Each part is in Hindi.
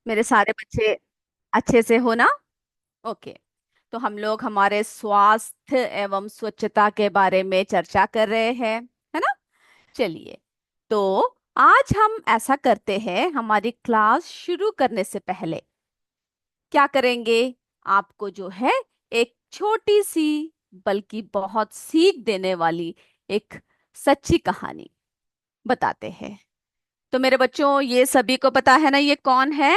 मेरे सारे बच्चे अच्छे से हो ना? ओके। तो हम लोग हमारे स्वास्थ्य एवं स्वच्छता के बारे में चर्चा कर रहे हैं, है ना? चलिए। तो आज हम ऐसा करते हैं, हमारी क्लास शुरू करने से पहले क्या करेंगे? आपको जो है एक छोटी सी बल्कि बहुत सीख देने वाली एक सच्ची कहानी बताते हैं। तो मेरे बच्चों, ये सभी को पता है ना ये कौन है?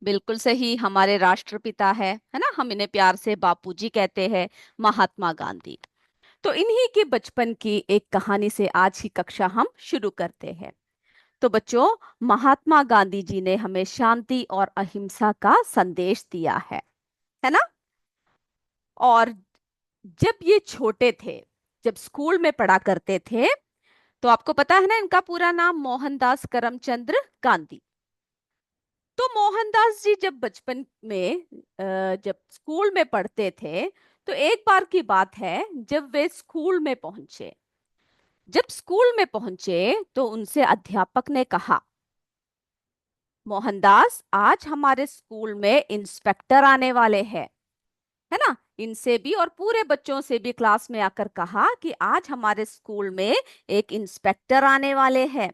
बिल्कुल सही, हमारे राष्ट्रपिता है ना? हम इन्हें प्यार से बापूजी कहते हैं, महात्मा गांधी। तो इन्हीं के बचपन की एक कहानी से आज की कक्षा हम शुरू करते हैं। तो बच्चों, महात्मा गांधी जी ने हमें शांति और अहिंसा का संदेश दिया है ना? और जब ये छोटे थे, जब स्कूल में पढ़ा करते थे, तो आपको पता है ना इनका पूरा नाम मोहनदास करमचंद्र गांधी। तो मोहनदास जी जब बचपन में जब स्कूल में पढ़ते थे, तो एक बार की बात है, जब वे स्कूल में पहुंचे। जब स्कूल में पहुंचे तो उनसे अध्यापक ने कहा, मोहनदास, आज हमारे स्कूल में इंस्पेक्टर आने वाले हैं, है ना? इनसे भी और पूरे बच्चों से भी क्लास में आकर कहा कि आज हमारे स्कूल में एक इंस्पेक्टर आने वाले हैं।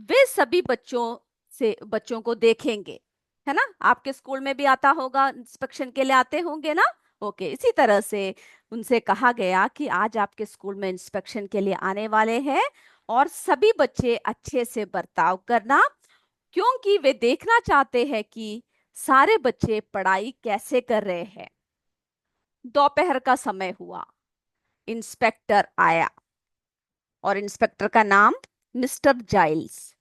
वे सभी बच्चों को देखेंगे, है ना? आपके स्कूल में भी आता होगा, इंस्पेक्शन के लिए आते होंगे ना? ओके, इसी तरह से उनसे कहा गया कि आज आपके स्कूल में इंस्पेक्शन के लिए आने वाले हैं, और सभी बच्चे अच्छे से बर्ताव करना, क्योंकि वे देखना चाहते हैं कि सारे बच्चे पढ़ाई कैसे कर रहे हैं। दोपहर का समय हुआ, इंस्पेक्टर आया, और इंस्पेक्टर का नाम मिस्टर जाइल्स।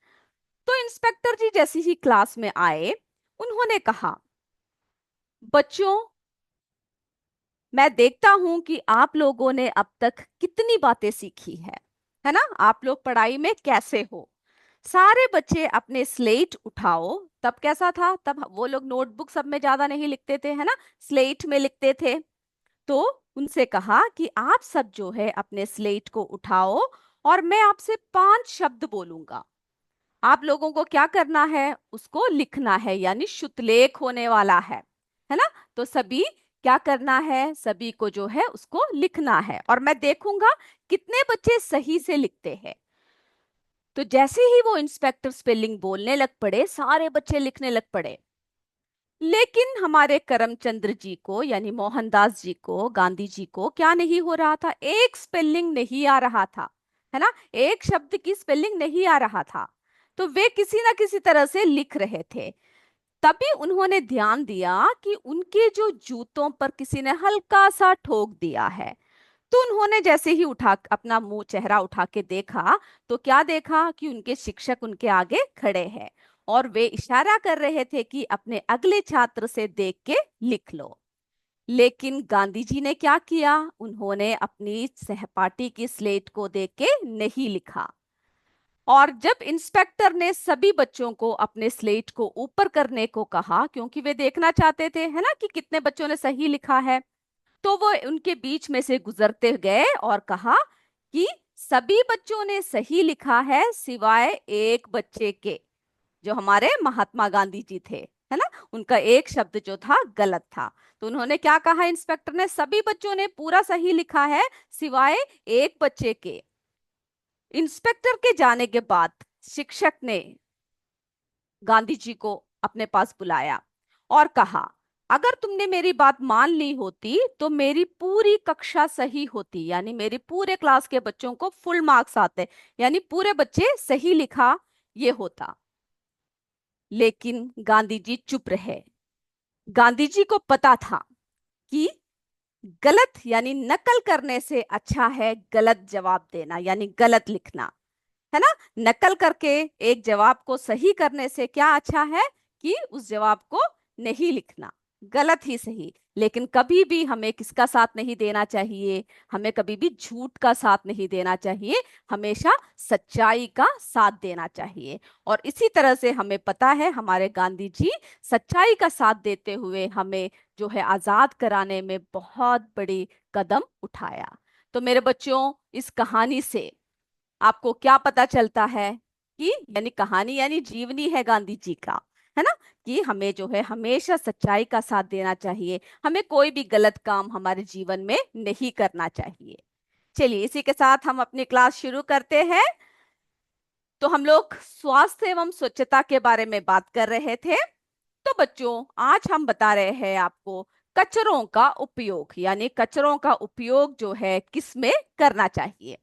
तो इंस्पेक्टर जी जैसे ही क्लास में आए, उन्होंने कहा, बच्चों, मैं देखता हूं कि आप लोगों ने अब तक कितनी बातें सीखी है ना? आप लोग पढ़ाई में कैसे हो? सारे बच्चे अपने स्लेट उठाओ। तब कैसा था? तब वो लोग नोटबुक सब में ज्यादा नहीं लिखते थे, है ना? स्लेट में लिखते थे। तो उनसे कहा कि आप सब जो है अपने स्लेट को उठाओ, और मैं आपसे 5 शब्द बोलूंगा। आप लोगों को क्या करना है? उसको लिखना है, यानी शुतलेख होने वाला है ना? तो सभी क्या करना है? सभी को जो है उसको लिखना है, और मैं देखूंगा कितने बच्चे सही से लिखते हैं। तो जैसे ही वो इंस्पेक्टर स्पेलिंग बोलने लग पड़े, सारे बच्चे लिखने लग पड़े। लेकिन हमारे करमचंद्र जी को, यानी मोहनदास जी को, गांधी जी को क्या नहीं हो रहा था? एक स्पेलिंग नहीं आ रहा था, है ना? एक शब्द की स्पेलिंग नहीं आ रहा था। तो वे किसी ना किसी तरह से लिख रहे थे। तभी उन्होंने ध्यान दिया कि उनके जो जूतों पर किसी ने हल्का सा ठोक दिया है। तो उन्होंने जैसे ही उठा अपना मुंह चेहरा उठा के देखा, तो क्या देखा कि उनके शिक्षक उनके आगे खड़े हैं, और वे इशारा कर रहे थे कि अपने अगले छात्र से देख के लिख लो। लेकिन गांधी जी ने क्या किया? उन्होंने अपनी सहपाठी की स्लेट को देख के नहीं लिखा। और जब इंस्पेक्टर ने सभी बच्चों को अपने स्लेट को ऊपर करने को कहा, क्योंकि वे देखना चाहते थे, है ना, कि कितने बच्चों ने सही लिखा है, तो वो उनके बीच में से गुजरते गए और कहा कि सभी बच्चों ने सही लिखा है सिवाय एक बच्चे के, जो हमारे महात्मा गांधी जी थे, है ना? उनका एक शब्द जो था गलत था। तो उन्होंने क्या कहा? इंस्पेक्टर ने, सभी बच्चों ने पूरा सही लिखा है सिवाय एक बच्चे के। इंस्पेक्टर के जाने के बाद शिक्षक ने गांधी जी को अपने पास बुलाया और कहा, अगर तुमने मेरी बात मान ली होती तो मेरी पूरी कक्षा सही होती, यानी मेरी पूरे क्लास के बच्चों को फुल मार्क्स आते, यानी पूरे बच्चे सही लिखा ये होता। लेकिन गांधी जी चुप रहे। गांधी जी को पता था कि गलत यानी नकल करने से अच्छा है गलत जवाब देना, यानी गलत लिखना, है ना? नकल करके एक जवाब को सही करने से क्या अच्छा है कि उस जवाब को नहीं लिखना, गलत ही सही। लेकिन कभी भी हमें किसका साथ नहीं देना चाहिए? हमें कभी भी झूठ का साथ नहीं देना चाहिए, हमेशा सच्चाई का साथ देना चाहिए। और इसी तरह से हमें पता है, हमारे गांधी जी सच्चाई का साथ देते हुए हमें जो है आजाद कराने में बहुत बड़ी कदम उठाया। तो मेरे बच्चों, इस कहानी से आपको क्या पता चलता है? कि यानी कहानी यानी जीवनी है गांधी जी का, है ना, कि हमें जो है हमेशा सच्चाई का साथ देना चाहिए, हमें कोई भी गलत काम हमारे जीवन में नहीं करना चाहिए। चलिए इसी के साथ हम अपनी क्लास शुरू करते हैं। तो हम लोग स्वास्थ्य एवं स्वच्छता के बारे में बात कर रहे थे। तो बच्चों आज हम बता रहे हैं आपको कचरों का उपयोग, यानी कचरों का उपयोग जो है किस में करना चाहिए।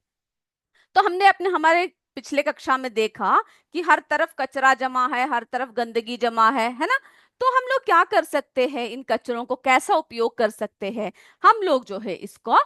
तो हमने अपने हमारे पिछले कक्षा में देखा कि हर तरफ कचरा जमा है, हर तरफ गंदगी जमा है ना। तो हम लोग क्या कर सकते हैं, इन कचरों को कैसा उपयोग कर सकते हैं। हम लोग जो है इसको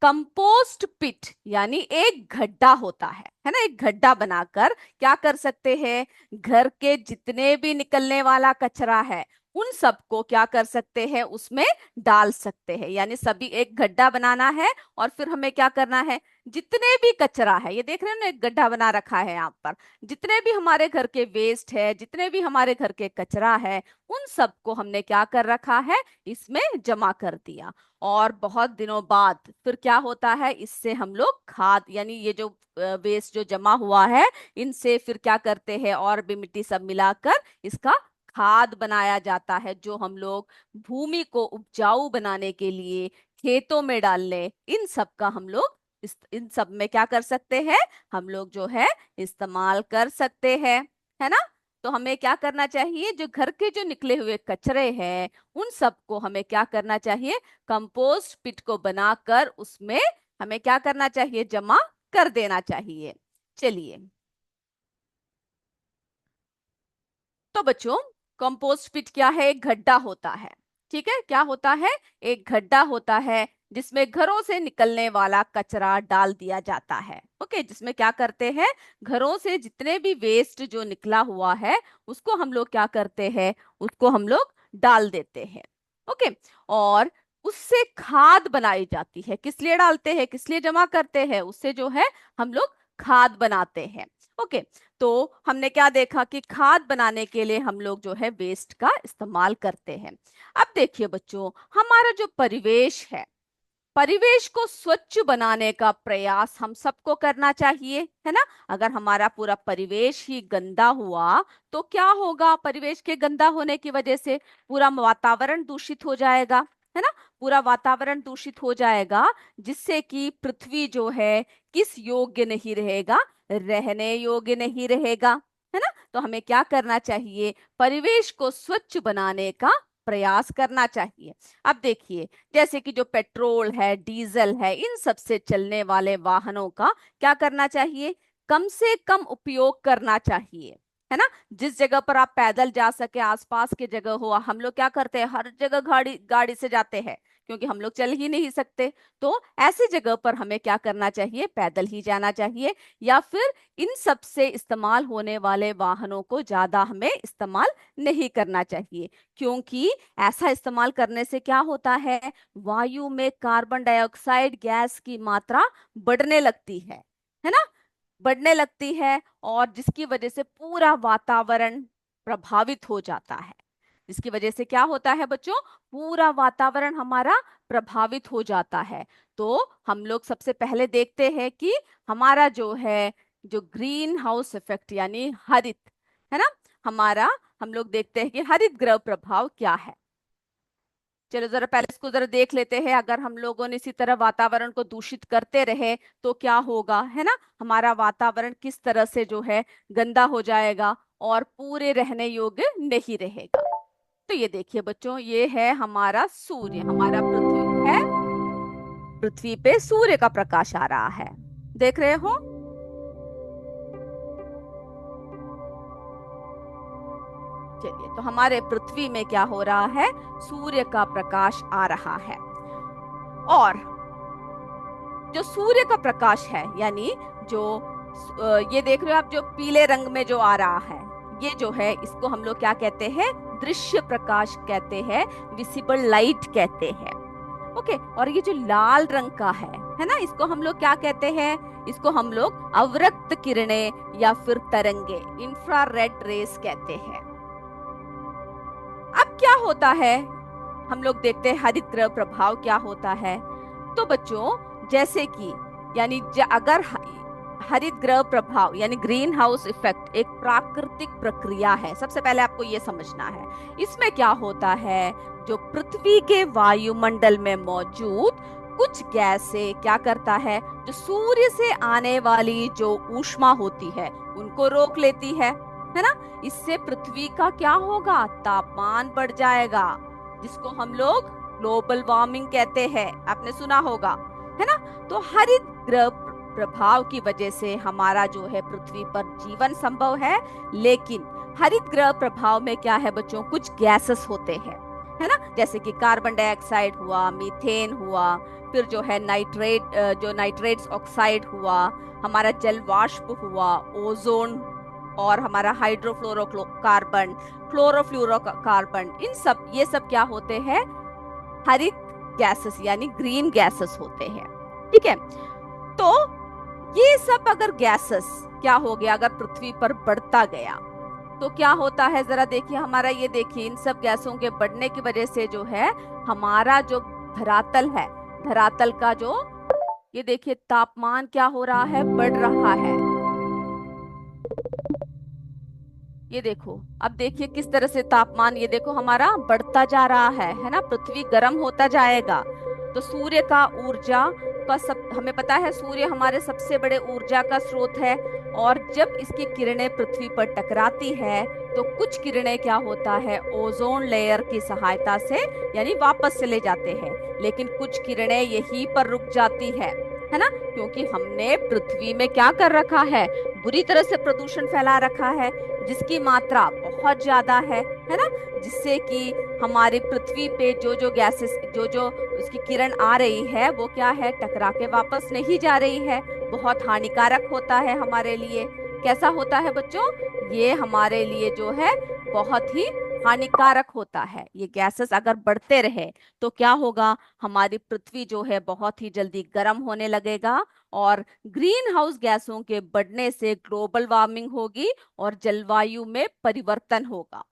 कंपोस्ट पिट, यानी एक गड्ढा होता है ना, एक गड्ढा बनाकर क्या कर सकते हैं, घर के जितने भी निकलने वाला कचरा है उन सबको क्या कर सकते हैं, उसमें डाल सकते हैं। यानी सभी एक गड्ढा बनाना है और फिर हमें क्या करना है, जितने भी कचरा है, ये देख रहे हैं ना, एक गड्ढा बना रखा है यहाँ पर, जितने भी हमारे घर के वेस्ट है, जितने भी हमारे घर के कचरा है, उन सबको हमने क्या कर रखा है, इसमें जमा कर दिया। और बहुत दिनों बाद फिर क्या होता है, इससे हम लोग खाद, यानी ये जो वेस्ट जो जमा हुआ है, इनसे फिर क्या करते हैं, और भी मिट्टी सब मिलाकर इसका खाद बनाया जाता है, जो हम लोग भूमि को उपजाऊ बनाने के लिए खेतों में डालने, इन सब का हम लोग इन सब में क्या कर सकते हैं, हम लोग जो है इस्तेमाल कर सकते हैं, है ना। तो हमें क्या करना चाहिए, जो घर के जो निकले हुए कचरे हैं उन सबको हमें क्या करना चाहिए, कंपोस्ट पिट को बनाकर उसमें हमें क्या करना चाहिए, जमा कर देना चाहिए। चलिए तो बच्चों कंपोस्ट पिट क्या है, एक गड्ढा होता है। ठीक है, क्या होता है, एक गड्ढा होता है जिसमें घरों से निकलने वाला कचरा डाल दिया जाता है। ओके, जिसमें क्या करते हैं, घरों से जितने भी वेस्ट जो निकला हुआ है उसको हम लोग क्या करते हैं, उसको हम लोग डाल देते हैं। ओके, और उससे खाद बनाई जाती है। किस लिए डालते हैं, किस लिए जमा करते हैं, उससे जो है हम लोग खाद बनाते हैं। ओके, तो हमने क्या देखा कि खाद बनाने के लिए हम लोग जो है वेस्ट का इस्तेमाल करते हैं। अब देखिए बच्चों, हमारा जो परिवेश है, परिवेश को स्वच्छ बनाने का प्रयास हम सबको करना चाहिए, है ना। अगर हमारा पूरा परिवेश ही गंदा हुआ तो क्या होगा, परिवेश के गंदा होने की वजह से पूरा वातावरण दूषित हो जाएगा, है ना। पूरा वातावरण दूषित हो जाएगा जिससे कि पृथ्वी जो है किस योग्य नहीं रहेगा, रहने योग्य नहीं रहेगा, है ना। तो हमें क्या करना चाहिए, परिवेश को स्वच्छ बनाने का प्रयास करना चाहिए। अब देखिए, जैसे कि जो पेट्रोल है, डीजल है, इन सब से चलने वाले वाहनों का क्या करना चाहिए, कम से कम उपयोग करना चाहिए, है ना। जिस जगह पर आप पैदल जा सके, आसपास की जगह हो, हम लोग क्या करते हैं, हर जगह गाड़ी गाड़ी से जाते हैं क्योंकि हम लोग चल ही नहीं सकते। तो ऐसी जगह पर हमें क्या करना चाहिए, पैदल ही जाना चाहिए, या फिर इन सब से इस्तेमाल होने वाले वाहनों को ज्यादा हमें इस्तेमाल नहीं करना चाहिए। क्योंकि ऐसा इस्तेमाल करने से क्या होता है, वायु में कार्बन डाइऑक्साइड गैस की मात्रा बढ़ने लगती है ना, बढ़ने लगती है, और जिसकी वजह से पूरा वातावरण प्रभावित हो जाता है। जिसकी वजह से क्या होता है बच्चों, पूरा वातावरण हमारा प्रभावित हो जाता है। तो हम लोग सबसे पहले देखते हैं कि हमारा जो है, जो ग्रीन हाउस इफेक्ट यानी हरित, है ना, हमारा, हम लोग देखते हैं कि हरित गृह प्रभाव क्या है। चलो जरा पहले इसको जरा देख लेते हैं। अगर हम लोगों ने इसी तरह वातावरण को दूषित करते रहे तो क्या होगा, है ना, हमारा वातावरण किस तरह से जो है गंदा हो जाएगा और पूरे रहने योग्य नहीं रहेगा। तो ये देखिए बच्चों, ये है हमारा सूर्य, हमारा पृथ्वी है, पृथ्वी पे सूर्य का प्रकाश आ रहा है, देख रहे हो। चलिए, तो हमारे पृथ्वी में क्या हो रहा है, सूर्य का प्रकाश आ रहा है। और जो सूर्य का प्रकाश है, यानी जो ये देख रहे हो आप, जो पीले रंग में जो आ रहा है, ये जो है इसको हम लोग क्या कहते हैं, दृश्य प्रकाश कहते हैं, विजिबल लाइट कहते हैं। ओके, और ये जो लाल रंग का है ना, इसको हम लोग क्या कहते हैं, इसको हम लोग अवरक्त किरणें या फिर तरंगे, इंफ्रारेड रेस कहते हैं। अब क्या होता है, हम लोग देखते हैं हरित गृह प्रभाव क्या होता है। तो बच्चों, जैसे कि यानी अगर हरित गृह प्रभाव यानी ग्रीन हाउस इफेक्ट एक प्राकृतिक प्रक्रिया है। सबसे पहले आपको ये समझना है। इसमें क्या होता है, जो पृथ्वी के वायुमंडल में मौजूद कुछ गैसें क्या करता है, जो सूर्य से आने वाली जो ऊष्मा होती है उनको रोक लेती है ना। इससे पृथ्वी का क्या होगा, तापमान बढ़ जाएगा, जिसको हम लोग ग्लोबल वार्मिंग कहते हैं, आपने सुना होगा, है ना। तो हरित गृह प्रभाव की वजह से हमारा जो है पृथ्वी पर जीवन संभव है। लेकिन हरित गृह प्रभाव में क्या है बच्चों, कुछ गैसेस होते हैं, है ना, जैसे कि कार्बन डाइऑक्साइड हुआ, मीथेन हुआ, फिर जो है जो नाइट्रेट्स ऑक्साइड हुआ, हमारा जल वाष्प हुआ, ओजोन, और हमारा हाइड्रोफ्लोरोकार्बन, क्लोरोफ्लोरोकार्बन, इन सब ये सब क्या होते हैं, हरित गैसेस यानी ग्रीन गैसेस होते हैं। ठीक है। तो ये सब अगर गैसेस क्या हो गया, अगर पृथ्वी पर बढ़ता गया तो क्या होता है, जरा देखिए हमारा, ये देखिए इन सब गैसों के बढ़ने की वजह से जो है हमारा जो धरातल है, धरातल का जो ये देखिए तापमान क्या हो रहा है, बढ़ रहा है। ये देखो, अब देखिए किस तरह से तापमान ये देखो हमारा बढ़ता जा रहा है ना, पृथ्वी गर्म होता जाएगा। तो सूर्य का ऊर्जा का सब हमें पता है, सूर्य हमारे सबसे बड़े ऊर्जा का स्रोत है। और जब इसकी किरणें पृथ्वी पर टकराती है तो कुछ किरणें क्या होता है, ओजोन लेयर की सहायता से यानी वापस चले जाते हैं, लेकिन कुछ किरणें यहीं पर रुक जाती है ना, क्योंकि हमने पृथ्वी में क्या कर रखा है, बुरी तरह से प्रदूषण फैला रखा है, जिसकी मात्रा बहुत ज्यादा है ना, जिससे कि हमारी पृथ्वी पे जो जो गैसेस, जो जो उसकी किरण आ रही है वो क्या है, टकरा के वापस नहीं जा रही है, बहुत हानिकारक होता है हमारे लिए। कैसा होता है बच्चों, ये हमारे लिए जो है बहुत ही हानिकारक होता है। ये गैसेस अगर बढ़ते रहे तो क्या होगा, हमारी पृथ्वी जो है बहुत ही जल्दी गर्म होने लगेगा, और ग्रीन हाउस गैसों के बढ़ने से ग्लोबल वार्मिंग होगी और जलवायु में परिवर्तन होगा।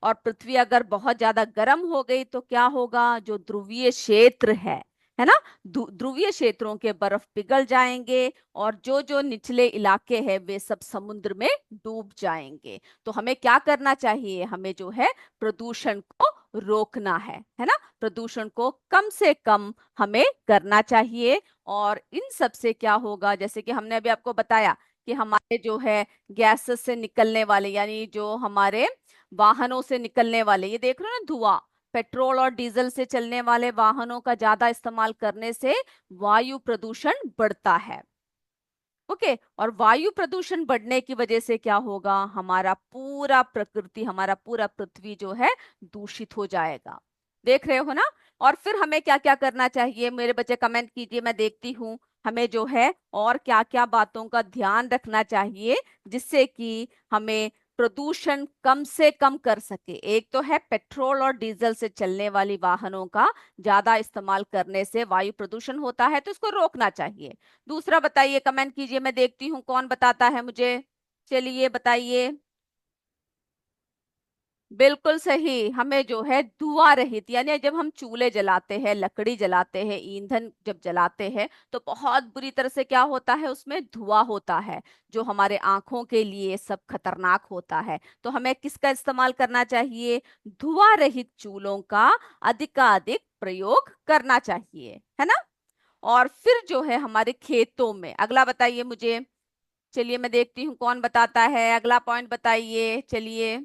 और पृथ्वी अगर बहुत ज्यादा गर्म हो गई तो क्या होगा, जो ध्रुवीय क्षेत्र है ना, ध्रुवीय क्षेत्रों के बर्फ पिघल जाएंगे, और जो जो निचले इलाके हैं वे सब समुद्र में डूब जाएंगे। तो हमें क्या करना चाहिए, हमें जो है प्रदूषण को रोकना है ना, प्रदूषण को कम से कम हमें करना चाहिए। और इन सब से क्या होगा, जैसे कि हमने अभी आपको बताया कि हमारे जो है गैसेस से निकलने वाले यानी जो हमारे वाहनों से निकलने वाले, ये देख रहे हो ना धुआं, पेट्रोल और डीजल से चलने वाले वाहनों का ज्यादा इस्तेमाल करने से वायु प्रदूषण बढ़ता है। ओके। और वायु प्रदूषण बढ़ने की वजह से क्या होगा, हमारा पूरा प्रकृति, हमारा पूरा पृथ्वी जो है दूषित हो जाएगा। देख रहे हो ना। और फिर हमें क्या क्या करना चाहिए, मेरे बच्चे कमेंट कीजिए, मैं देखती हूँ हमें जो है और क्या क्या बातों का ध्यान रखना चाहिए जिससे कि हमें प्रदूषण कम से कम कर सके। एक तो है पेट्रोल और डीजल से चलने वाली वाहनों का ज्यादा इस्तेमाल करने से वायु प्रदूषण होता है, तो इसको रोकना चाहिए। दूसरा बताइए, कमेंट कीजिए, मैं देखती हूँ कौन बताता है मुझे। चलिए बताइए। बिल्कुल सही, हमें जो है धुआं रहित यानी जब हम चूल्हे जलाते हैं, लकड़ी जलाते हैं, ईंधन जब जलाते हैं तो बहुत बुरी तरह से क्या होता है, उसमें धुआं होता है जो हमारे आंखों के लिए सब खतरनाक होता है। तो हमें किसका इस्तेमाल करना चाहिए, धुआं रहित चूल्हों का अधिकाधिक प्रयोग करना चाहिए, है ना। और फिर जो है हमारे खेतों में, अगला बताइए मुझे। चलिए मैं देखती हूँ कौन बताता है, अगला पॉइंट बताइए। चलिए,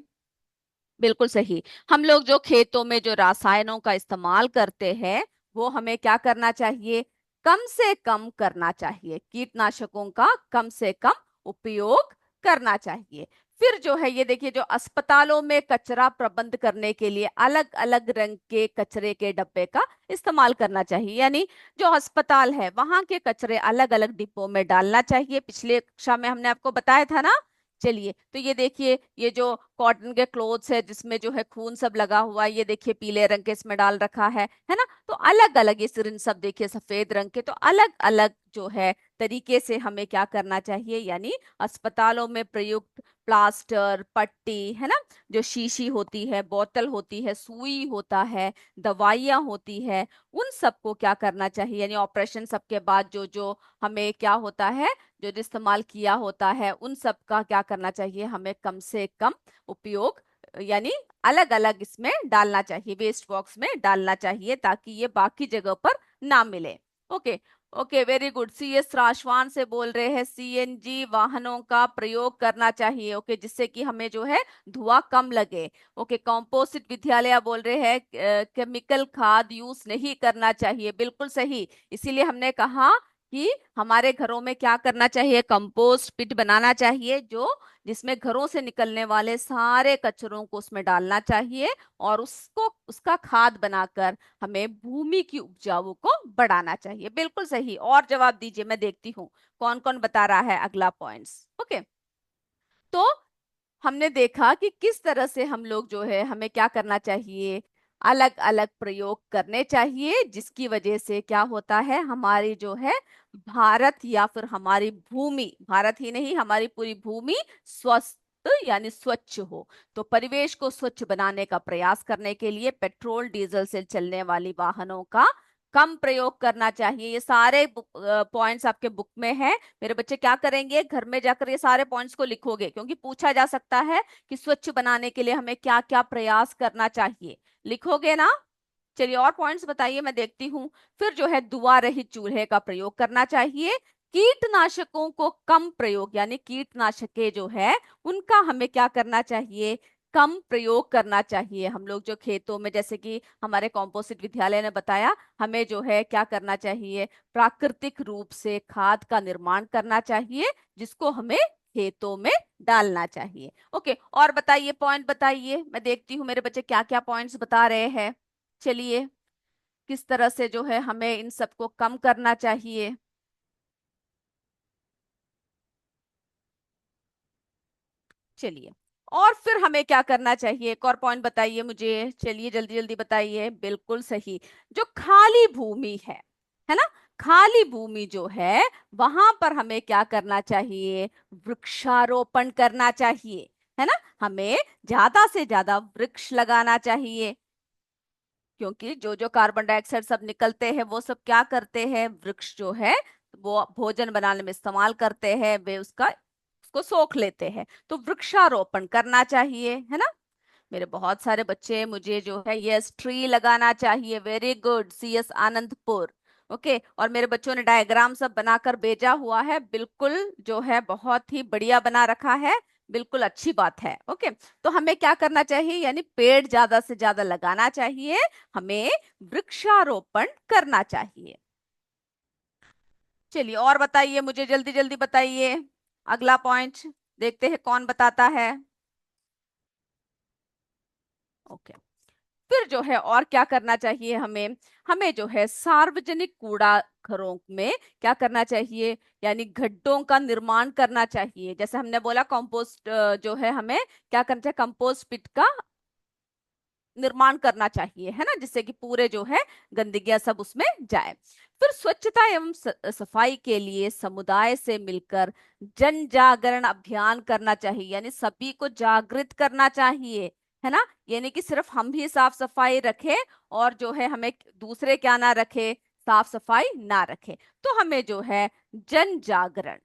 बिल्कुल सही, हम लोग जो खेतों में जो रसायनों का इस्तेमाल करते हैं वो हमें क्या करना चाहिए, कम से कम करना चाहिए, कीटनाशकों का कम से कम उपयोग करना चाहिए। फिर जो है ये देखिए, जो अस्पतालों में कचरा प्रबंध करने के लिए अलग अलग रंग के कचरे के डब्बे का इस्तेमाल करना चाहिए, यानी जो अस्पताल है वहां के कचरे अलग अलग डिब्बों में डालना चाहिए। पिछले कक्षा में हमने आपको बताया था ना। चलिए, तो ये देखिए, ये जो कॉटन के क्लोथ्स है जिसमें जो है खून सब लगा हुआ है, ये देखिए पीले रंग के इसमें डाल रखा है ना। तो अलग अलग ये सिरिंज सब देखिए सफेद रंग के, तो अलग अलग जो है तरीके से हमें क्या करना चाहिए, यानी अस्पतालों में प्रयुक्त प्लास्टर, पट्टी, है ना, जो शीशी होती है, बोतल होती है, सुई होता है, दवाइयाँ होती है, उन सबको क्या करना चाहिए, यानी ऑपरेशन सबके बाद जो जो हमें क्या होता है, जो जो इस्तेमाल किया होता है उन सब का क्या करना चाहिए, हमें कम से कम उपयोग यानी अलग अलग इसमें डालना चाहिए, वेस्ट बॉक्स में डालना चाहिए, ताकि ये बाकी जगह पर ना मिले। Okay. Okay, very good. CS Rashwan से बोल रहे हैं सीएनजी वाहनों का प्रयोग करना चाहिए, ओके, जिससे कि हमें जो है धुआं कम लगे। ओके, कॉम्पोजिट विद्यालय बोल रहे हैं केमिकल खाद यूज नहीं करना चाहिए, बिल्कुल सही। इसीलिए हमने कहा कि हमारे घरों में क्या करना चाहिए, कंपोस्ट पिट बनाना चाहिए, जो जिसमें घरों से निकलने वाले सारे कचरों को उसमें डालना चाहिए और उसको उसका खाद बनाकर हमें भूमि की उपजाऊ को बढ़ाना चाहिए। बिल्कुल सही। और जवाब दीजिए, मैं देखती हूँ कौन कौन बता रहा है अगला पॉइंट्स। ओके, तो हमने देखा कि किस तरह से हम लोग जो है हमें क्या करना चाहिए, अलग अलग प्रयोग करने चाहिए, जिसकी वजह से क्या होता है, हमारी जो है भारत या फिर हमारी भूमि, भारत ही नहीं हमारी पूरी भूमि स्वस्थ यानी स्वच्छ हो। तो परिवेश को स्वच्छ बनाने का प्रयास करने के लिए पेट्रोल डीजल से चलने वाली वाहनों का कम प्रयोग करना चाहिए। ये सारे पॉइंट्स आपके बुक में है। मेरे बच्चे क्या करेंगे, घर में जाकर ये सारे पॉइंट्स को लिखोगे, क्योंकि पूछा जा सकता है कि स्वच्छ बनाने के लिए हमें क्या क्या प्रयास करना चाहिए। लिखोगे ना? चलिए और पॉइंट्स बताइए, मैं देखती हूँ। फिर जो है धुआं रहित चूल्हे का प्रयोग करना चाहिए। कीटनाशकों को कम प्रयोग यानी कीटनाशके जो है उनका हमें क्या करना चाहिए, कम प्रयोग करना चाहिए। हम लोग जो खेतों में, जैसे कि हमारे कॉम्पोजिट विद्यालय ने बताया, हमें जो है क्या करना चाहिए, प्राकृतिक रूप से खाद का निर्माण करना चाहिए, जिसको हमें खेतों में डालना चाहिए। ओके, और बताइए, पॉइंट बताइए, मैं देखती हूँ मेरे बच्चे क्या क्या पॉइंट्स बता रहे हैं। चलिए, किस तरह से जो है हमें इन सबको कम करना चाहिए। चलिए, और फिर हमें क्या करना चाहिए, एक और पॉइंट बताइए मुझे, चलिए जल्दी जल्दी बताइए। बिल्कुल सही, जो खाली भूमि है ना, खाली भूमि जो है वहां पर हमें क्या करना चाहिए, वृक्षारोपण करना चाहिए, है ना। हमें ज्यादा से ज्यादा वृक्ष लगाना चाहिए, क्योंकि जो जो कार्बन डाइऑक्साइड सब निकलते हैं वो सब क्या करते हैं, वृक्ष जो है वो भोजन बनाने में इस्तेमाल करते हैं, वे उसका उसको सोख लेते हैं। तो वृक्षारोपण करना चाहिए, है ना। मेरे बहुत सारे बच्चे मुझे जो है यस ट्री लगाना चाहिए, very good CS Anandpur. Okay, और मेरे बच्चों ने डायग्राम सब बनाकर भेजा हुआ है, बिल्कुल जो है बहुत ही बढ़िया बना रखा है, बिल्कुल अच्छी बात है। ओके, तो हमें क्या करना चाहिए, यानी पेड़ ज्यादा से ज्यादा लगाना चाहिए, हमें वृक्षारोपण करना चाहिए। चलिए और बताइए मुझे, जल्दी जल्दी बताइए अगला पॉइंट, देखते हैं कौन बताता है। ओके, फिर जो है और क्या करना चाहिए हमें, हमें जो है सार्वजनिक कूड़ा घरों में क्या करना चाहिए, यानी गड्ढों का निर्माण करना चाहिए। जैसे हमने बोला कंपोस्ट जो है हमें क्या करना चाहिए, कंपोस्ट पिट का निर्माण करना चाहिए, है ना, जिससे कि पूरे जो है गंदगियां सब उसमें जाए। फिर स्वच्छता एवं सफाई के लिए समुदाय से मिलकर जन जागरण अभियान करना चाहिए, यानी सभी को जागृत करना चाहिए, है ना। यानी कि सिर्फ हम ही साफ सफाई रखें और जो है हमें दूसरे क्या ना रखे, साफ सफाई ना रखे। तो हमें जो है जन जागरण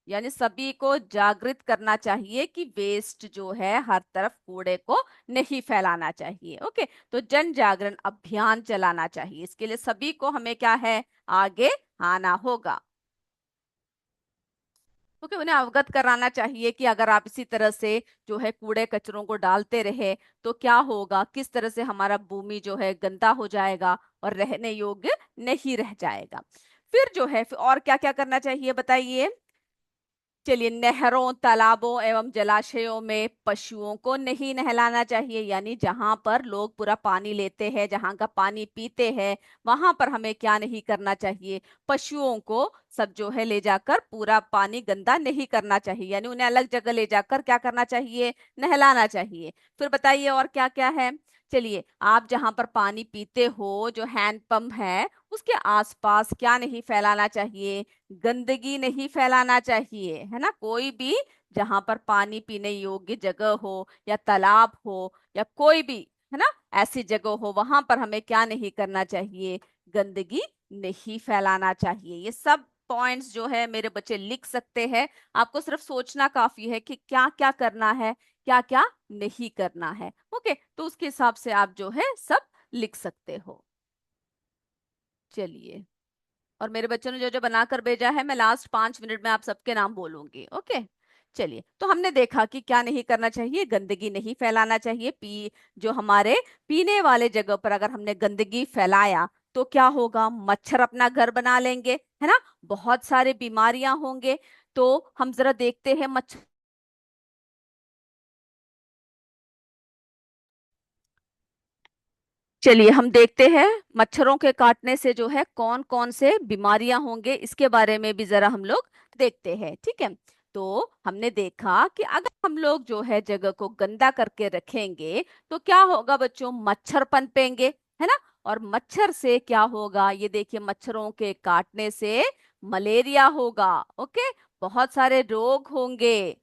यानी सभी को जागृत करना चाहिए कि वेस्ट जो है हर तरफ कूड़े को नहीं फैलाना चाहिए। ओके, तो जन जागरण अभियान चलाना चाहिए, इसके लिए सभी को हमें क्या है, आगे आना होगा। ओके, उन्हें अवगत कराना चाहिए कि अगर आप इसी तरह से जो है कूड़े कचरों को डालते रहे तो क्या होगा, किस तरह से हमारा भूमि जो है गंदा हो जाएगा और रहने योग्य नहीं रह जाएगा। फिर जो है और क्या क्या करना चाहिए बताइए। चलिए, नहरों तालाबों एवं जलाशयों में पशुओं को नहीं नहलाना चाहिए, यानी जहां पर लोग पूरा पानी लेते हैं, जहां का पानी पीते हैं, वहां पर हमें क्या नहीं करना चाहिए, पशुओं को सब जो है ले जाकर पूरा पानी गंदा नहीं करना चाहिए, यानी उन्हें अलग जगह ले जाकर क्या करना चाहिए, नहलाना चाहिए। फिर बताइए और क्या क्या है। चलिए, आप जहां पर पानी पीते हो, जो हैंड पंप है, उसके आसपास क्या नहीं फैलाना चाहिए, गंदगी नहीं फैलाना चाहिए, है ना। कोई भी जहां पर पानी पीने योग्य जगह हो या तालाब हो या कोई भी, है ना, ऐसी जगह हो, वहां पर हमें क्या नहीं करना चाहिए, गंदगी नहीं फैलाना चाहिए। ये सब पॉइंट्स जो है मेरे बच्चे लिख सकते हैं। आपको सिर्फ सोचना काफी है कि क्या क्या करना है, क्या क्या नहीं करना है। ओके, तो उसके हिसाब से आप जो है सब लिख सकते हो। चलिए, और मेरे बच्चों ने जो जो बनाकर भेजा है, मैं लास्ट 5 मिनट में आप सबके नाम बोलूंगी। ओके, चलिए, तो हमने देखा कि क्या नहीं करना चाहिए, गंदगी नहीं फैलाना चाहिए। जो हमारे पीने वाले जगह पर अगर हमने गंदगी फैलाया तो क्या होगा, मच्छर अपना घर बना लेंगे, है ना, बहुत सारे बीमारियां होंगे। तो हम जरा देखते हैं मच्छर। चलिए हम देखते हैं मच्छरों के काटने से जो है कौन कौन से बीमारियां होंगे, इसके बारे में भी जरा हम लोग देखते हैं। ठीक है, तो हमने देखा कि अगर हम लोग जो है जगह को गंदा करके रखेंगे तो क्या होगा बच्चों, मच्छर पनपेंगे, है ना। और मच्छर से क्या होगा, ये देखिए, मच्छरों के काटने से मलेरिया होगा। ओके, बहुत सारे रोग होंगे।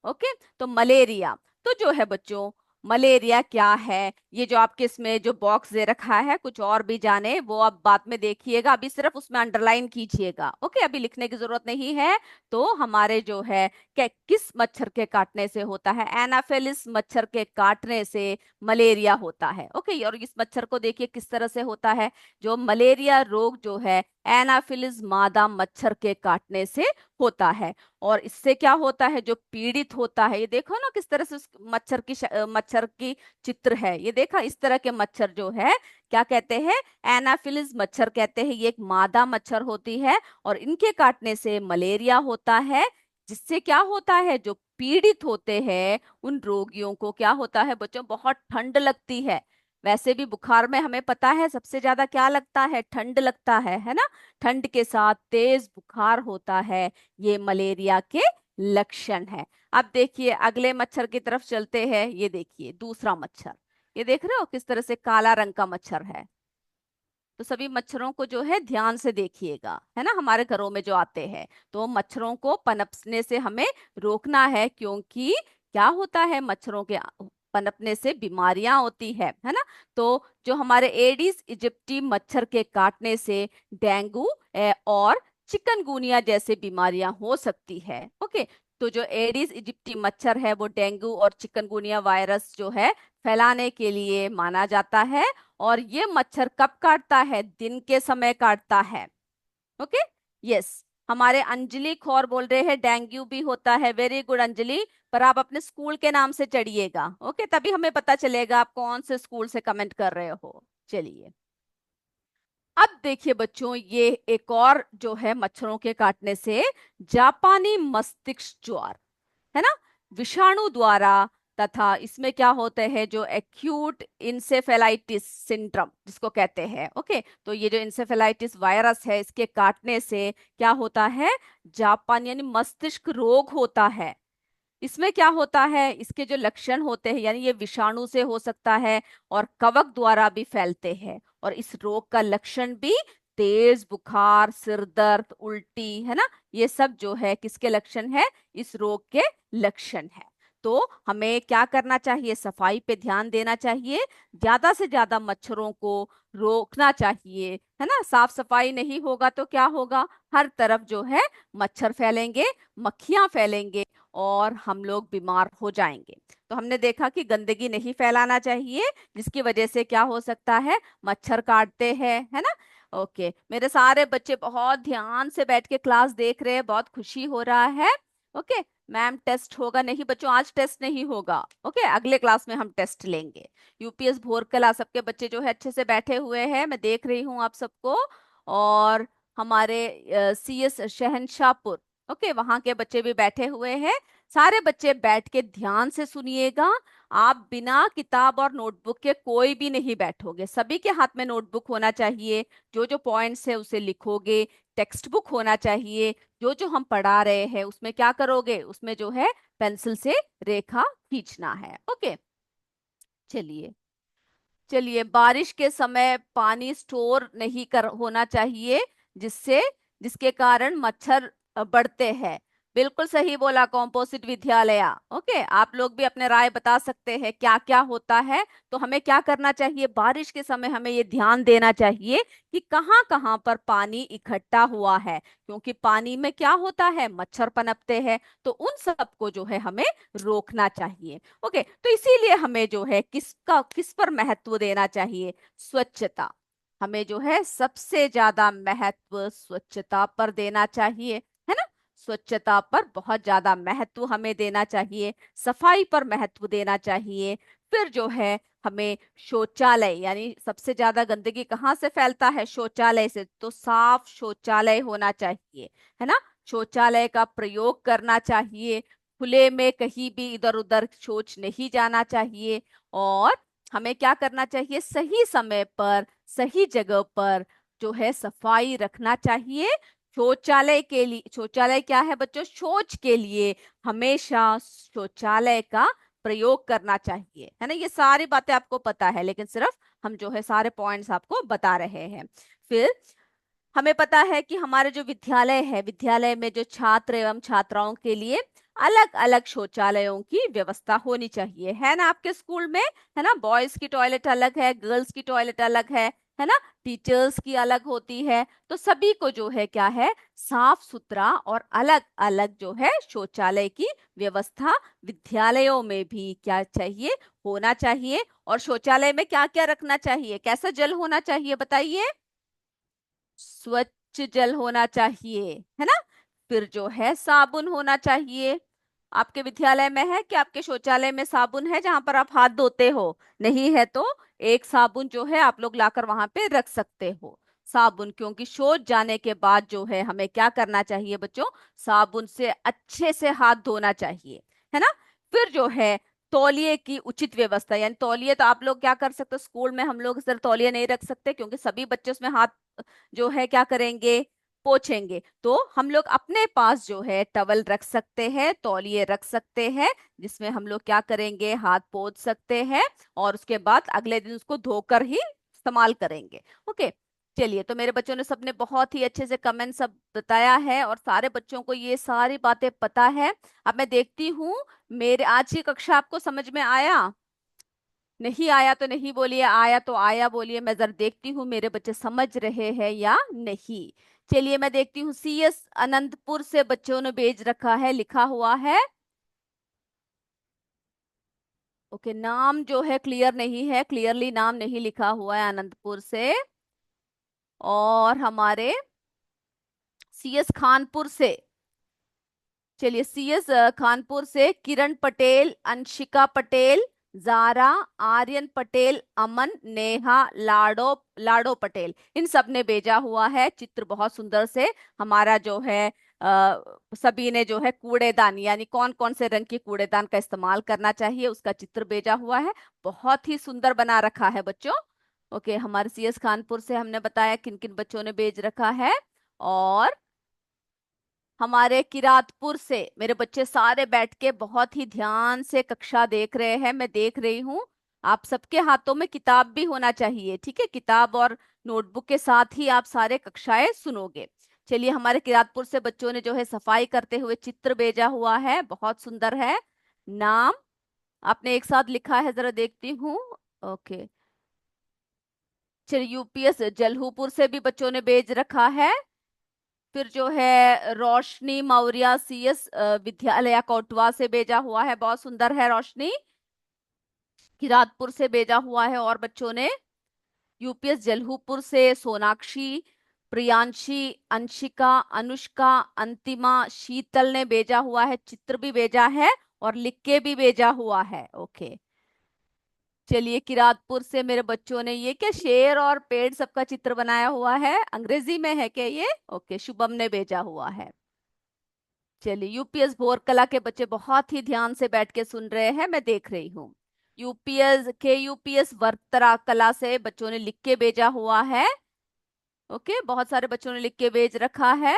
ओके, तो मलेरिया, तो जो है बच्चों, मलेरिया क्या है, ये जो आपके इसमें जो बॉक्स दे रखा है, कुछ और भी जाने वो आप बाद में देखिएगा, अभी सिर्फ उसमें अंडरलाइन कीजिएगा। ओके, अभी लिखने की जरूरत नहीं है। तो हमारे जो है किस मच्छर के काटने से होता है, एनाफेलिस मच्छर के काटने से मलेरिया होता है। ओके, और इस मच्छर को देखिए किस तरह से होता है, जो मलेरिया रोग जो है एनाफिलिस मादा मच्छर के काटने से होता है। और इससे क्या होता है, जो पीड़ित होता है, ये देखो ना किस तरह से उस मच्छर की चित्र है, ये देखा, इस तरह के मच्छर जो है क्या कहते हैं, एनाफिलिस मच्छर कहते हैं। ये एक मादा मच्छर होती है और इनके काटने से मलेरिया होता है, जिससे क्या होता है, जो पीड़ित होते हैं उन रोगियों को क्या होता है बच्चों, बहुत ठंड लगती है। वैसे भी बुखार में हमें पता है सबसे ज्यादा क्या लगता है, ठंड लगता है ना। ठंड के साथ तेज बुखार होता है, ये मलेरिया के लक्षण है। अब देखिए अगले मच्छर की तरफ चलते हैं, ये देखिए दूसरा मच्छर, ये देख रहे हो किस तरह से काला रंग का मच्छर है। तो सभी मच्छरों को जो है ध्यान से देखिएगा, है ना, हमारे घरों में जो आते हैं, तो मच्छरों को पनपने से हमें रोकना है, क्योंकि क्या होता है, मच्छरों के पनपने से बीमारियां होती है ना। तो जो हमारे एडिस इजिप्टी मच्छर के काटने से डेंगू और चिकनगुनिया जैसे बीमारियां हो सकती है। ओके, तो जो एडिस इजिप्टी मच्छर है वो डेंगू और चिकनगुनिया वायरस जो है फैलाने के लिए माना जाता है। और ये मच्छर कब काटता है, दिन के समय काटता है। ओके, यस, हमारे अंजलि खौर बोल रहे हैं डेंगू भी होता है, वेरी गुड अंजलि, पर आप अपने स्कूल के नाम से चढ़िएगा। ओके, तभी हमें पता चलेगा आप कौन से स्कूल से कमेंट कर रहे हो। चलिए, अब देखिए बच्चों, ये एक और जो है मच्छरों के काटने से जापानी मस्तिष्क ज्वर, है ना, विषाणु द्वारा, तथा इसमें क्या होते हैं, जो एक्यूट इंसेफेलाइटिस सिंड्रोम जिसको कहते हैं। ओके, तो ये जो इंसेफेलाइटिस वायरस है, इसके काटने से क्या होता है, जापान यानी मस्तिष्क रोग होता है। इसमें क्या होता है, इसके जो लक्षण होते हैं, यानी ये विषाणु से हो सकता है और कवक द्वारा भी फैलते हैं। और इस रोग का लक्षण भी तेज बुखार, सिर दर्द, उल्टी, है ना, ये सब जो है किसके लक्षण है, इस रोग के लक्षण है। तो हमें क्या करना चाहिए, सफाई पे ध्यान देना चाहिए, ज्यादा से ज्यादा मच्छरों को रोकना चाहिए, है ना। साफ सफाई नहीं होगा तो क्या होगा, हर तरफ जो है मच्छर फैलेंगे, मक्खियां फैलेंगे और हम लोग बीमार हो जाएंगे। तो हमने देखा कि गंदगी नहीं फैलाना चाहिए, जिसकी वजह से क्या हो सकता है, मच्छर काटते हैं, है ना। ओके, मेरे सारे बच्चे बहुत ध्यान से बैठ के क्लास देख रहे हैं, बहुत खुशी हो रहा है। ओके, मैम टेस्ट होगा, नहीं बच्चों आज टेस्ट नहीं होगा। ओके, अगले क्लास में हम टेस्ट लेंगे। यूपीएस भोरकला सबके बच्चे जो है अच्छे से बैठे हुए हैं, मैं देख रही हूँ आप सबको। और हमारे सीएस शहनशाहपुर, ओके, वहां के बच्चे भी बैठे हुए हैं। सारे बच्चे बैठ के ध्यान से सुनिएगा। आप बिना किताब और नोटबुक के कोई भी नहीं बैठोगे, सभी के हाथ में नोटबुक होना चाहिए। जो जो पॉइंट्स है उसे लिखोगे। टेक्स्ट बुक होना चाहिए, जो जो हम पढ़ा रहे हैं उसमें क्या करोगे, उसमें जो है पेंसिल से रेखा खींचना है। ओके, चलिए, चलिए, बारिश के समय पानी स्टोर नहीं कर होना चाहिए, जिससे जिसके कारण मच्छर बढ़ते हैं। बिल्कुल सही बोला, कॉम्पोजिट विद्यालय। ओके, आप लोग भी अपने राय बता सकते हैं क्या क्या होता है। तो हमें क्या करना चाहिए, बारिश के समय हमें ये ध्यान देना चाहिए कि कहाँ कहाँ पर पानी इकट्ठा हुआ है, क्योंकि पानी में क्या होता है, मच्छर पनपते हैं। तो उन सबको जो है हमें रोकना चाहिए। ओके, तो इसीलिए हमें जो है किस पर महत्व देना चाहिए, स्वच्छता। हमें जो है सबसे ज्यादा महत्व स्वच्छता पर देना चाहिए, है ना। स्वच्छता पर बहुत ज्यादा महत्व हमें देना चाहिए, सफाई पर महत्व देना चाहिए। फिर जो है हमें शौचालय, यानी सबसे ज्यादा गंदगी कहाँ से फैलता है, शौचालय से, तो साफ शौचालय होना चाहिए, है ना। शौचालय का प्रयोग करना चाहिए, खुले में कहीं भी इधर उधर शौच नहीं जाना चाहिए। और हमें क्या करना चाहिए, सही समय पर सही जगह पर जो है सफाई रखना चाहिए। शौचालय के लिए, शौचालय क्या है बच्चों, शौच के लिए हमेशा शौचालय का प्रयोग करना चाहिए, है ना। ये सारी बातें आपको पता है, लेकिन सिर्फ हम जो है सारे पॉइंट्स आपको बता रहे हैं। फिर हमें पता है कि हमारे जो विद्यालय है, विद्यालय में जो छात्र एवं छात्राओं के लिए अलग अलग शौचालयों की व्यवस्था होनी चाहिए, है ना, आपके स्कूल में, है ना। बॉयज की टॉयलेट अलग है, गर्ल्स की टॉयलेट अलग है ना। टीचर्स की अलग होती है। तो सभी को जो है क्या है, साफ सुथरा और अलग अलग जो है शौचालय की व्यवस्था विद्यालयों में भी क्या चाहिए, होना चाहिए। और शौचालय में क्या क्या रखना चाहिए, कैसा जल होना चाहिए बताइए, स्वच्छ जल होना चाहिए, है ना। फिर जो है साबुन होना चाहिए। आपके विद्यालय में है कि आपके शौचालय में साबुन है जहां पर आप हाथ धोते हो, नहीं है तो एक साबुन जो है आप लोग लाकर वहां पे रख सकते हो, साबुन। क्योंकि शौच जाने के बाद जो है हमें क्या करना चाहिए बच्चों, साबुन से अच्छे से हाथ धोना चाहिए, है ना। फिर जो है तौलिए की उचित व्यवस्था, यानी तौलिए तो आप लोग क्या कर सकते हो, स्कूल में हम लोग सिर्फ तौलिए नहीं रख सकते, क्योंकि सभी बच्चे उसमें हाथ जो है क्या करेंगे, पोछेंगे। तो हम लोग अपने पास जो है टवल रख सकते हैं, तौलिए रख सकते हैं, जिसमें हम लोग क्या करेंगे, हाथ पोंछ सकते हैं, और उसके बाद अगले दिन उसको धोकर ही इस्तेमाल करेंगे। ओके, चलिए, तो मेरे बच्चों ने सबने बहुत ही अच्छे से कमेंट सब बताया है, और सारे बच्चों को ये सारी बातें पता है। अब मैं देखती हूँ, मेरे आज की कक्षा आपको समझ में आया, नहीं आया तो नहीं बोलिए, आया तो आया बोलिए। मैं जरा देखती हूँ मेरे बच्चे समझ रहे हैं या नहीं। चलिए, मैं देखती हूँ, CS अनंतपुर से बच्चों ने भेज रखा है, लिखा हुआ है। ओके, नाम जो है क्लियर नहीं है, क्लियरली नाम नहीं लिखा हुआ है अनंतपुर से। और हमारे CS खानपुर से, चलिए, CS खानपुर से किरण पटेल, अंशिका पटेल, जारा, आर्यन पटेल, अमन, नेहा, लाडो लाडो पटेल, इन सब ने भेजा हुआ है चित्र बहुत सुंदर से। हमारा जो है सभी ने जो है कूड़ेदान, यानी कौन कौन से रंग के कूड़ेदान का इस्तेमाल करना चाहिए, उसका चित्र भेजा हुआ है। बहुत ही सुंदर बना रखा है बच्चों। ओके, हमारे CS खानपुर से हमने बताया किन किन बच्चों ने भेज रखा है। और हमारे किरातपुर से मेरे बच्चे सारे बैठ के बहुत ही ध्यान से कक्षा देख रहे हैं, मैं देख रही हूँ। आप सबके हाथों में किताब भी होना चाहिए, ठीक है, किताब और नोटबुक के साथ ही आप सारे कक्षाएं सुनोगे। चलिए, हमारे किरातपुर से बच्चों ने जो है सफाई करते हुए चित्र भेजा हुआ है, बहुत सुंदर है। नाम आपने एक साथ लिखा है, जरा देखती हूँ। ओके, चलिए, UPS जलहूपुर से भी बच्चों ने भेज रखा है। फिर जो है रोशनी मौर्य CS विद्यालय कोटवा से भेजा हुआ है, बहुत सुंदर है रोशनी, किरातपुर से भेजा हुआ है। और बच्चों ने UPS जलहूपुर से सोनाक्षी, प्रियांशी, अंशिका, अनुष्का, अंतिमा, शीतल ने भेजा हुआ है, चित्र भी भेजा है और लिख के भी भेजा हुआ है। ओके, चलिए, किरातपुर से मेरे बच्चों ने ये क्या, शेर और पेड़ सबका चित्र बनाया हुआ है, अंग्रेजी में है क्या ये। ओके, शुभम ने भेजा हुआ है। चलिए, UPS भोरकला के बच्चे बहुत ही ध्यान से बैठ के सुन रहे हैं, मैं देख रही हूँ। UPS वर्तरा कला से बच्चों ने लिख के भेजा हुआ है। ओके, बहुत सारे बच्चों ने लिख के भेज रखा है।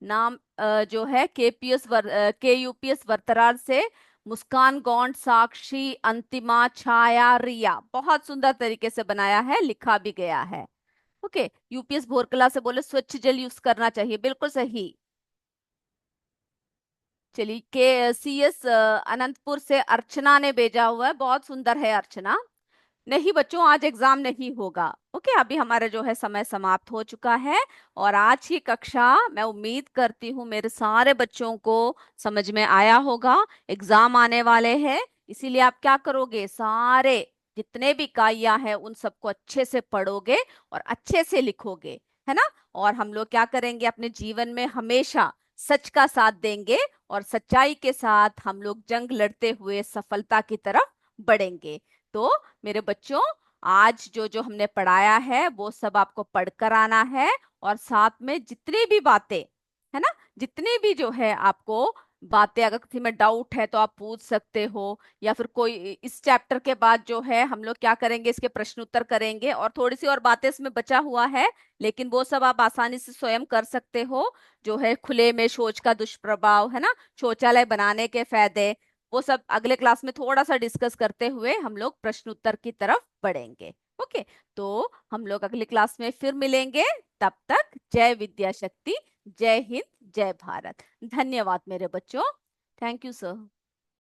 नाम जो है KUPS वर्तरार से मुस्कान, गौंड, साक्षी, अंतिमा, छाया, रिया, बहुत सुंदर तरीके से बनाया है, लिखा भी गया है। ओके, UPS भोरकला से बोले स्वच्छ जल यूज करना चाहिए, बिल्कुल सही। चलिए, के CS अनंतपुर से अर्चना ने भेजा हुआ है। बहुत सुंदर है अर्चना। नहीं बच्चों, आज एग्जाम नहीं होगा। ओके, अभी हमारा जो है समय समाप्त हो चुका है। और आज की कक्षा मैं उम्मीद करती हूँ मेरे सारे बच्चों को समझ में आया होगा। एग्जाम आने वाले हैं, इसीलिए आप क्या करोगे, सारे जितने भी इकाइयां हैं उन सबको अच्छे से पढ़ोगे और अच्छे से लिखोगे, है ना। और हम लोग क्या करेंगे, अपने जीवन में हमेशा सच का साथ देंगे और सच्चाई के साथ हम लोग जंग लड़ते हुए सफलता की तरफ बढ़ेंगे। तो मेरे बच्चों, आज जो जो हमने पढ़ाया है वो सब आपको पढ़कर आना है। और साथ में जितनी भी बातें, है ना, जितनी भी जो है आपको बातें, अगर किसी में डाउट है तो आप पूछ सकते हो। या फिर कोई इस चैप्टर के बाद जो है हम लोग क्या करेंगे, इसके प्रश्न उत्तर करेंगे और थोड़ी सी और बातें इसमें बचा हुआ है, लेकिन वो सब आप आसानी से स्वयं कर सकते हो। जो है खुले में शौच का दुष्प्रभाव, है ना, शौचालय बनाने के फायदे, वो सब अगले क्लास में थोड़ा सा डिस्कस करते हुए हम लोग प्रश्न उत्तर की तरफ बढ़ेंगे। ओके, तो हम लोग अगली क्लास में फिर मिलेंगे। तब तक जय विद्या शक्ति, जय हिंद, जय भारत। धन्यवाद मेरे बच्चों। Thank you sir.